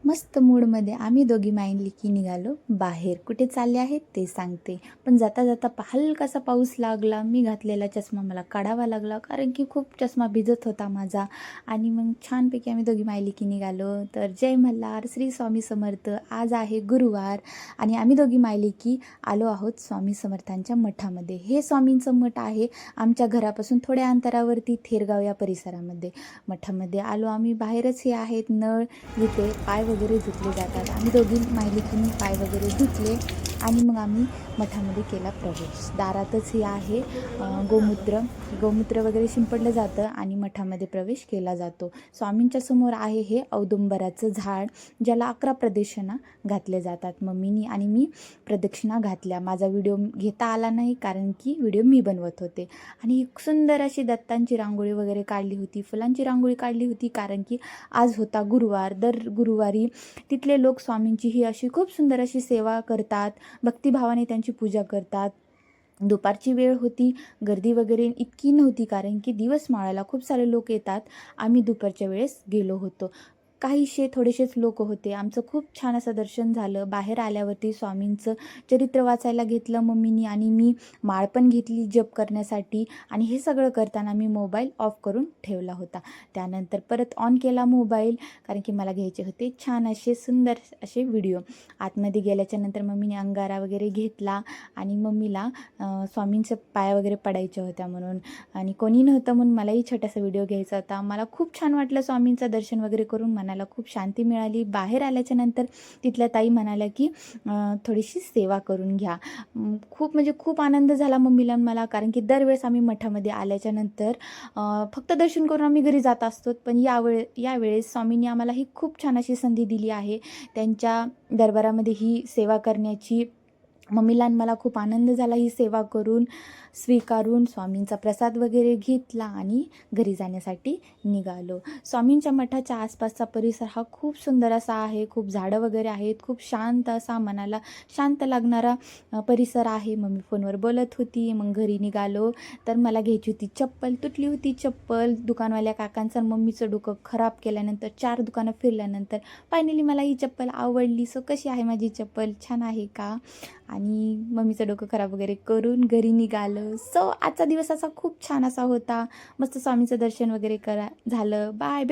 मस्त मूडमध्ये आम्ही दोघी मायलेकी निघालो बाहेर. कुठे चालले आहेत ते सांगते, पण जाता जाता हलकासा पाऊस लागला. मी घातलेला चष्मा मला काढावा लागला, कारण की खूप चष्मा भिजत होता माझा. आणि मग छानपैकी आम्ही दोघी मायलेकी निघालो. तर जय मल्हार, श्री स्वामी समर्थ. आज आहे गुरुवार आणि आम्ही दोघी मायलेकी आलो आहोत स्वामी समर्थांच्या मठामध्ये. हे स्वामींचं मठ आहे आमच्या घरापासून थोड्या अंतरावरती, थेरगाव या परिसरामध्ये. मठामध्ये आलो आम्ही. बाहेरच हे आहेत नळ, जिथे पाय वगैरे धुतले जातात. आम्ही दोघी मायलेकींनी पाय वगैरे धुतले आणि मग आम्ही मठामध्ये केला प्रवेश. दारातच हे आहे गोमूत्र वगैरे शिंपडलं जातं आणि मठामध्ये प्रवेश केला जातो. स्वामींच्या समोर आहे हे औदुंबराचं झाड, ज्याला 11 प्रदक्षिणा घातल्या जातात. मम्मीनी आणि मी प्रदक्षिणा घातल्या. माझा व्हिडिओ घेता आला नाही, कारण की व्हिडिओ मी बनवत होते. आणि एक सुंदर अशी दत्तांची रांगोळी वगैरे काढली होती, फुलांची रांगोळी काढली होती, कारण की आज होता गुरुवार. दर गुरुवारी तिथले लोक स्वामींची ही अशी खूप सुंदर अशी सेवा करतात, भक्तिभावाने त्यांची पूजा करतात. दुपारची वेळ होती, गर्दी वगैरे इतकी नव्हती, कारण की दिवस माळायला खूप सारे लोक येतात. आम्ही दुपारच्या वेळेस गेलो होतो. थोडेसेच लोक होते. आमचं खूप छान असं दर्शन झालं. बाहेर आल्यावरती स्वामींचं चरित्र वाचायला घेतलं मम्मीनी आणि मी. माळ पण घेतली जप करण्यासाठी. आणि हे सगळं करताना मी मोबाईल ऑफ करून ठेवला होता. त्यानंतर परत ऑन केला मोबाईल, कारण की मला घ्यायचे होते छान असे सुंदर असे व्हिडिओ. आतमध्ये गेल्याच्या नंतर मम्मीने अंगारा वगैरे घेतला आणि मम्मीला स्वामींचे पाय वगैरे पडायच्या होत्या म्हणून, आणि कोणी नव्हतं म्हणून मलाही छोटासा व्हिडिओ घ्यायचा होता. मला खूप छान वाटलं स्वामींचं दर्शन वगैरे करून. मनाला खूप शांती मिळाली. बाहेर आल्याच्या नंतर तिथल्या ताई म्हणाल्या की थोडीशी सेवा करून घ्या. खूप आनंद झाला मम्मीला मला, कारण की दरवेळेस आम्ही मठामध्ये आल्याच्या नंतर फक्त दर्शन करून आम्ही घरी जात असतो. पण यावेळेस स्वामींनी आम्हाला ही खूप छान अशी संधी दिली आहे त्यांच्या दरबारामध्ये ही सेवा करण्याची. मम्मीला आणि मला खूप आनंद झाला ही सेवा करून, स्वीकारून. स्वामींचा प्रसाद वगैरे घेतला आणि घरी जाण्यासाठी निघालो. स्वामींच्या मठाच्या आसपासचा परिसर हा खूप सुंदर असा आहे. खूप झाडं वगैरे आहेत. खूप शांत असा, मनाला शांत लागणारा परिसर आहे. मम्मी फोनवर बोलत होती. मग घरी निघालो. तर मला घ्यायची होती चप्पल. तुटली होती चप्पल. दुकानवाल्या काकांचं मम्मीचं डोकं खराब केल्यानंतर 4 दुकानं फिरल्यानंतर फायनली मला ही चप्पल आवडली. सो कशी आहे माझी चप्पल, छान आहे का? आणि मम्मीचं डोकं खराब वगैरे करून घरी निघालं. सो आजचा दिवस असा खूप छान असा होता. मस्त स्वामीचं दर्शन वगैरे झालं. बाय.